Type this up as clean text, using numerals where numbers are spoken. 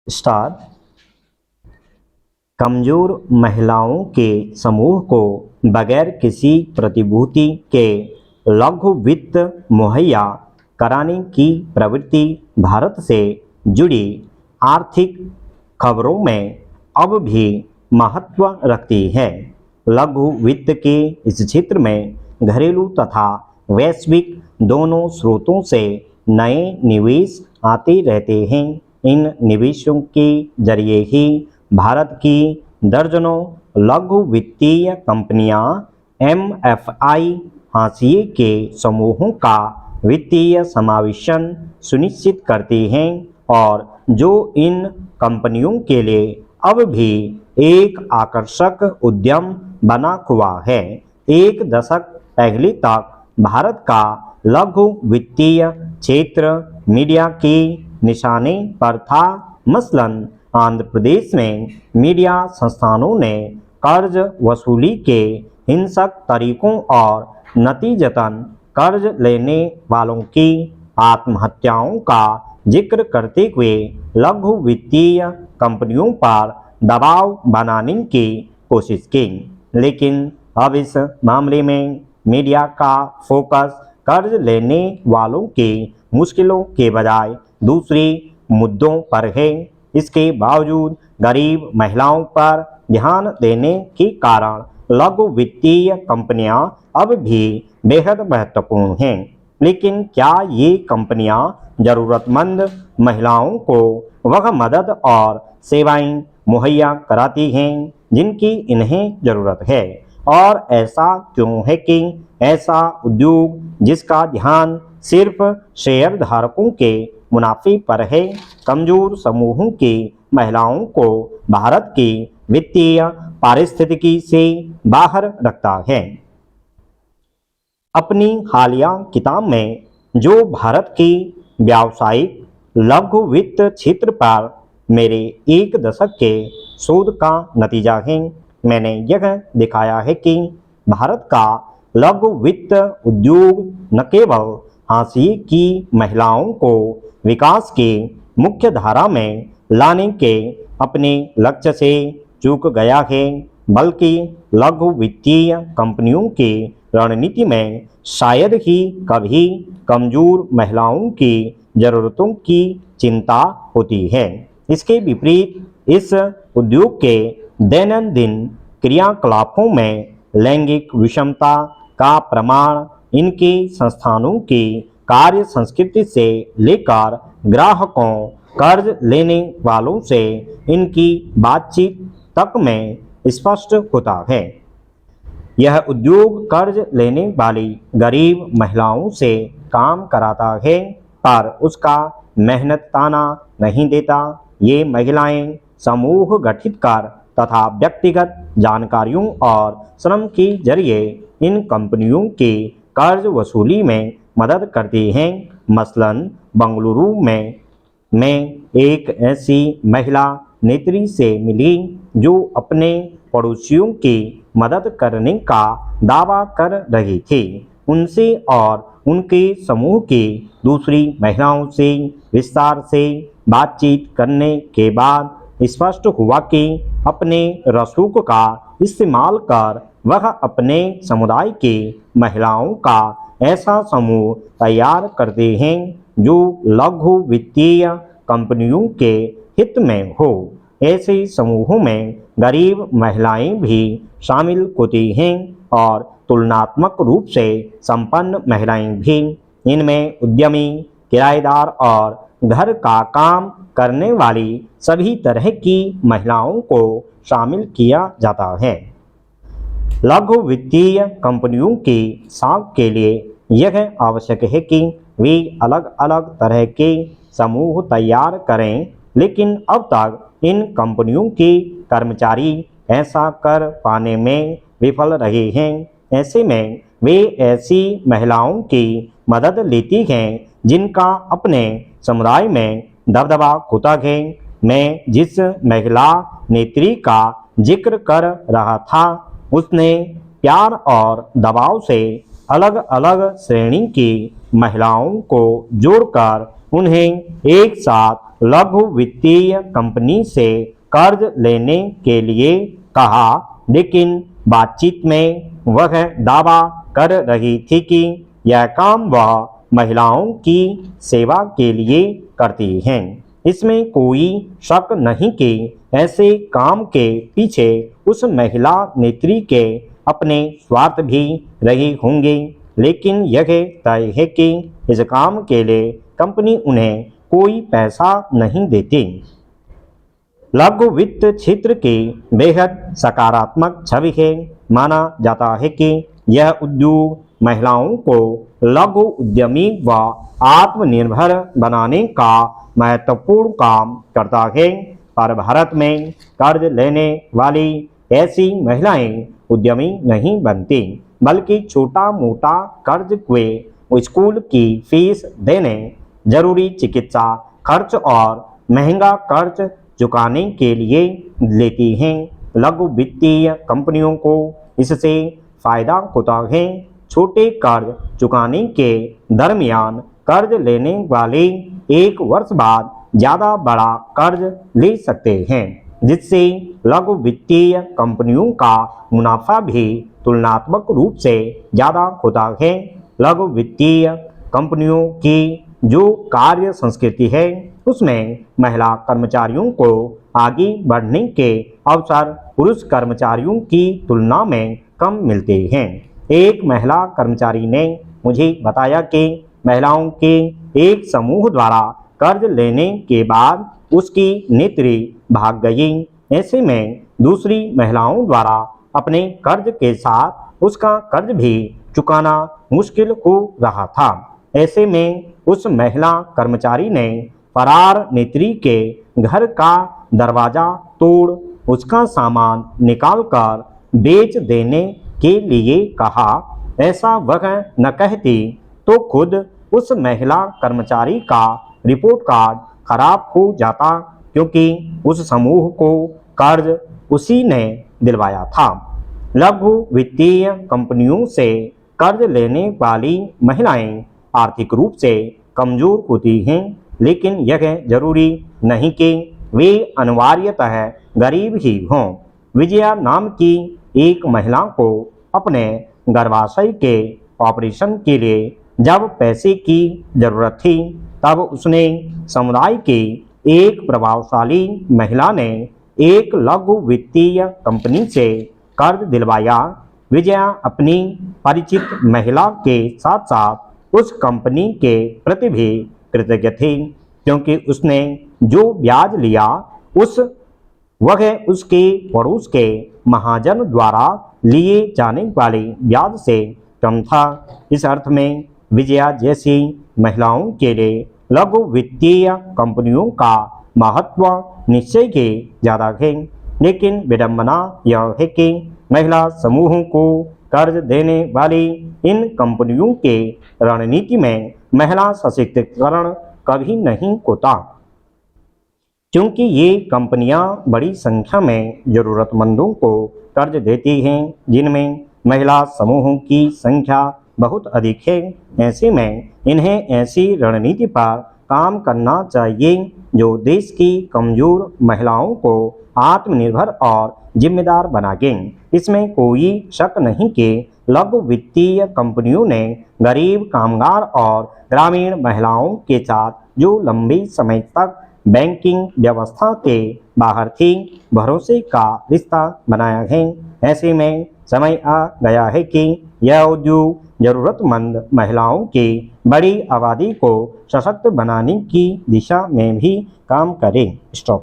Star कमजोर महिलाओं के समूह को बगैर किसी प्रतिभूति के लघु वित्त मुहैया कराने की प्रवृत्ति भारत से जुड़ी आर्थिक खबरों में अब भी महत्व रखती है। लघु वित्त के इस क्षेत्र में घरेलू तथा वैश्विक दोनों स्रोतों से नए निवेश आते रहते हैं। इन निवेशों के जरिए ही भारत की दर्जनों लघु वित्तीय कंपनियां एमएफआई हाशिए के समूहों का वित्तीय समावेशन सुनिश्चित करती हैं और जो इन कंपनियों के लिए अब भी एक आकर्षक उद्यम बना हुआ है। एक दशक पहले तक भारत का लघु वित्तीय क्षेत्र मीडिया की निशाने पर था। मसलन आंध्र प्रदेश में मीडिया संस्थानों ने कर्ज वसूली के हिंसक तरीकों और नतीजतन कर्ज लेने वालों की आत्महत्याओं का जिक्र करते हुए लघु वित्तीय कंपनियों पर दबाव बनाने की कोशिश की। लेकिन अब इस मामले में मीडिया का फोकस कर्ज लेने वालों की मुश्किलों के बजाय दूसरे मुद्दों पर है। इसके बावजूद गरीब महिलाओं पर ध्यान देने के कारण लघु वित्तीय कंपनियां अब भी बेहद महत्वपूर्ण हैं। लेकिन क्या ये कंपनियां जरूरतमंद महिलाओं को वह मदद और सेवाएं मुहैया कराती हैं जिनकी इन्हें जरूरत है? और ऐसा क्यों है कि ऐसा उद्योग जिसका ध्यान सिर्फ शेयर धारकों के मुनाफे पर है, कमजोर समूहों की महिलाओं को भारत की वित्तीय पारिस्थितिकी से बाहर रखता है? अपनी हालिया किताब में जो भारत की व्यावसायिक लघु वित्त क्षेत्र पर मेरे एक दशक के शोध का नतीजा है, मैंने यह दिखाया है कि भारत का लघु वित्त उद्योग न केवल हाशिए की महिलाओं को विकास की मुख्य धारा में लाने के अपने लक्ष्य से चूक गया है, बल्कि लघु वित्तीय कंपनियों की रणनीति में शायद ही कभी कमजोर महिलाओं की जरूरतों की चिंता होती है। इसके विपरीत इस उद्योग के दैनंदिन क्रियाकलापों में लैंगिक विषमता का प्रमाण इनके संस्थानों की कार्य संस्कृति से लेकर ग्राहकों, कर्ज लेने वालों से इनकी बातचीत तक में स्पष्ट होता है। यह उद्योग कर्ज लेने वाली गरीब महिलाओं से काम कराता है, पर उसका मेहनताना नहीं देता। ये महिलाएं समूह गठित कर तथा व्यक्तिगत जानकारियों और श्रम के जरिए इन कंपनियों की कर्ज वसूली में मदद करती हैं। मसलन बंगलुरु में मैं एक ऐसी महिला नेत्री से मिली जो अपने पड़ोसियों की मदद करने का दावा कर रही थी। उनसे और उनके समूह की दूसरी महिलाओं से विस्तार से बातचीत करने के बाद स्पष्ट हुआ कि अपने रसूख का इस्तेमाल कर वह अपने समुदाय की महिलाओं का ऐसा समूह तैयार करते हैं जो लघु वित्तीय कंपनियों के हित में हो। ऐसे समूहों में गरीब महिलाएं भी शामिल होती हैं और तुलनात्मक रूप से संपन्न महिलाएं भी। इनमें उद्यमी, किराएदार और घर का काम करने वाली सभी तरह की महिलाओं को शामिल किया जाता है। लघु वित्तीय कंपनियों की साख के लिए यह आवश्यक है कि वे अलग अलग तरह के समूह तैयार करें, लेकिन अब तक इन कंपनियों के कर्मचारी ऐसा कर पाने में विफल रहे हैं। ऐसे में वे ऐसी महिलाओं की मदद लेती हैं जिनका अपने समुदाय में दबदबा होता है। मैं जिस महिला नेत्री का जिक्र कर रहा था, उसने प्यार और दबाव से अलग अलग श्रेणी की महिलाओं को जोड़कर उन्हें एक साथ लघु वित्तीय कंपनी से कर्ज लेने के लिए कहा, लेकिन बातचीत में वह दावा कर रही थी कि यह काम वह महिलाओं की सेवा के लिए करती हैं। इसमें कोई शक नहीं कि ऐसे काम के पीछे उस महिला नेत्री के अपने स्वार्थ भी रहे होंगे, लेकिन यह तय है कि इस काम के लिए कंपनी उन्हें कोई पैसा नहीं देती। लघु वित्त क्षेत्र की बेहद सकारात्मक छवि है। माना जाता है कि यह उद्योग महिलाओं को लघु उद्यमी व आत्मनिर्भर बनाने का महत्वपूर्ण काम करता है। पर भारत में कर्ज लेने वाली ऐसी महिलाएं उद्यमी नहीं बनती, बल्कि छोटा मोटा कर्ज वे स्कूल की फीस देने, जरूरी चिकित्सा खर्च और महंगा कर्ज चुकाने के लिए लेती हैं। लघु वित्तीय कंपनियों को इससे फायदा होता है। छोटे कर्ज चुकाने के दरमियान कर्ज लेने वाले एक वर्ष बाद ज़्यादा बड़ा कर्ज ले सकते हैं, जिससे लघु वित्तीय कंपनियों का मुनाफा भी तुलनात्मक रूप से ज़्यादा होता है। लघु वित्तीय कंपनियों की जो कार्य संस्कृति है, उसमें महिला कर्मचारियों को आगे बढ़ने के अवसर पुरुष कर्मचारियों की तुलना में कम मिलते हैं। एक महिला कर्मचारी ने मुझे बताया कि महिलाओं के एक समूह द्वारा कर्ज लेने के बाद उसकी नेत्री भाग गई। ऐसे में दूसरी महिलाओं द्वारा अपने कर्ज के साथ उसका कर्ज भी चुकाना मुश्किल हो रहा था। ऐसे में उस महिला कर्मचारी ने फरार नेत्री के घर का दरवाजा तोड़ उसका सामान निकालकर बेच देने के लिए कहा। ऐसा वह न कहती तो खुद उस महिला कर्मचारी का रिपोर्ट कार्ड खराब हो जाता, क्योंकि उस समूह को कर्ज उसी ने दिलवाया था। लघु वित्तीय कंपनियों से कर्ज लेने वाली महिलाएं आर्थिक रूप से कमजोर होती हैं, लेकिन यह जरूरी नहीं कि वे अनिवार्यतः गरीब ही हों। विजया नाम की एक महिला को अपने गर्भाशय के ऑपरेशन के लिए जब पैसे की जरूरत थी, तब उसने समुदाय की एक प्रभावशाली महिला ने एक लघु वित्तीय कंपनी से कर्ज दिलवाया। विजया अपनी परिचित महिला के साथ साथ उस कंपनी के प्रति भी कृतज्ञ थी, क्योंकि उसने जो ब्याज लिया वह उसके पड़ोस के महाजन द्वारा लिए जाने वाले ब्याज से कम था। इस अर्थ में विजया जैसी महिलाओं के लिए लघु वित्तीय कंपनियों का महत्व निश्चय के ज़्यादा है, लेकिन विडंबना यह है कि महिला समूहों को कर्ज देने वाली इन कंपनियों के रणनीति में महिला सशक्तिकरण कभी नहीं होता, क्योंकि ये कंपनियां बड़ी संख्या में ज़रूरतमंदों को कर्ज देती हैं, जिनमें महिला समूहों की संख्या बहुत अधिक है। ऐसे में इन्हें ऐसी रणनीति पर काम करना चाहिए जो देश की कमजोर महिलाओं को आत्मनिर्भर और जिम्मेदार बनाए। इसमें कोई शक नहीं कि लघु वित्तीय कंपनियों ने गरीब कामगार और ग्रामीण महिलाओं के साथ जो लंबे समय तक बैंकिंग व्यवस्था के बाहर थी, भरोसे का रिश्ता बनाया है। ऐसे में समय आ गया है कि यह उद्योग जरूरतमंद महिलाओं की बड़ी आबादी को सशक्त बनाने की दिशा में भी काम करे। स्टॉप।